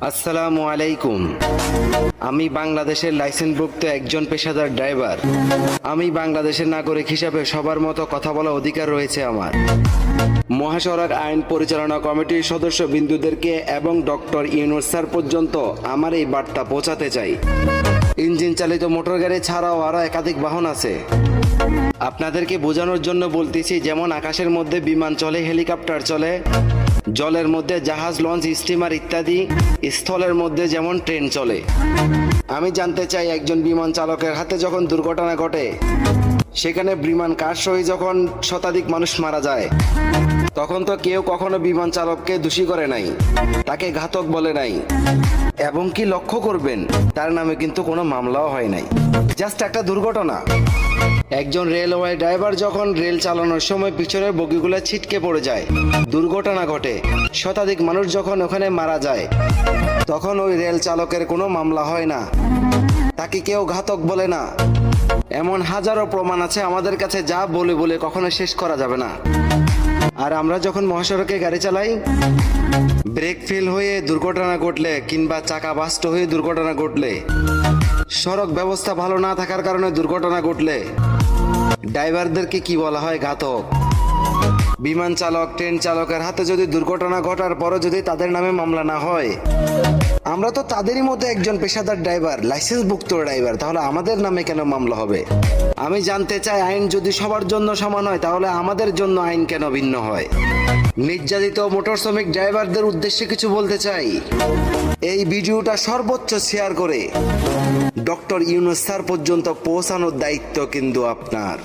আসসালামু আলাইকুম। আমি বাংলাদেশের লাইসেন্সভুক্ত একজন পেশাদার ড্রাইভার। আমি বাংলাদেশের নাগরিক হিসাবে সবার মতো কথা বলার অধিকার রয়েছে আমার। মহাসড়ক আইন পরিচালনা কমিটির সদস্য বিন্দুদেরকে এবং ডক্টর ইউনূস স্যার পর্যন্ত আমার এই বার্তা পৌঁছাতে চাই। ইঞ্জিন চালিত মোটর গাড়ি ছাড়াও আরও একাধিক বাহন আছে। আপনাদেরকে বোঝানোর জন্য বলতেছি, যেমন আকাশের মধ্যে বিমান চলে, হেলিকপ্টার চলে, জলের মধ্যে জাহাজ, লঞ্চ, স্টিমার ইত্যাদি, স্থলের মধ্যে যেমন ট্রেন চলে। আমি জানতে চাই, একজন বিমান চালকের হাতে যখন দুর্ঘটনা ঘটে, সেখানে বিমান ক্র্যাশ হয়ে যখন শতাধিক মানুষ মারা যায়, তখন তো কেউ কখনো বিমান চালককে দোষী করে নাই, তাকে ঘাতক বলে নাই, এবং কি লক্ষ্য করবেন, তার নামে কিন্তু কোনো মামলাও হয় নাই, জাস্ট একটা দুর্ঘটনা। একজন রেলওয়ে ড্রাইভার যখন রেল চালানোর সময় পিছনের বগিগুলো ছিটকে পড়ে যায়, দুর্ঘটনা ঘটে, শতাধিক মানুষ যখন ওখানে মারা যায়, তখন ওই রেল চালকের কোনো মামলা হয় না, তাকে কেউ ঘাতক বলে না। এমন হাজারো প্রমাণ আছে আমাদের কাছে, যা বলে বলে কখনো শেষ করা যাবে না। আর আমরা যখন মহাসড়কে গাড়ি চালাই, ব্রেক ফেল হয়ে দুর্ঘটনা ঘটলে কিংবা চাকা বাস্ট হয়ে দুর্ঘটনা ঘটলে, সড়ক ব্যবস্থা ভালো না থাকার কারণে দুর্ঘটনা ঘটলে, ড্রাইভারদেরকে কি বলা হয়? ঘাতক। বিমান চালক, ট্রেন চালকের হাতে যদি দুর্ঘটনা ঘটার পরও যদি তাদের নামে মামলা না হয়, আমরা তো তাদেরই মতো একজন পেশাদার ড্রাইভার, লাইসেন্সভুক্ত ড্রাইভার, তাহলে আমাদের নামে কেন মামলা হবে? আমি জানতে চাই, আইন যদি সবার জন্য সমান হয়, তাহলে আমাদের জন্য আইন কেন ভিন্ন হয়? নির্যাতিত মোটর শ্রমিক ড্রাইভারদের উদ্দেশ্যে কিছু বলতে চাই। এই ভিডিওটা সর্বোচ্চ শেয়ার করে ডক্টর ইউনূস স্যার পর্যন্ত পৌঁছানোর দায়িত্ব কিন্তু আপনার।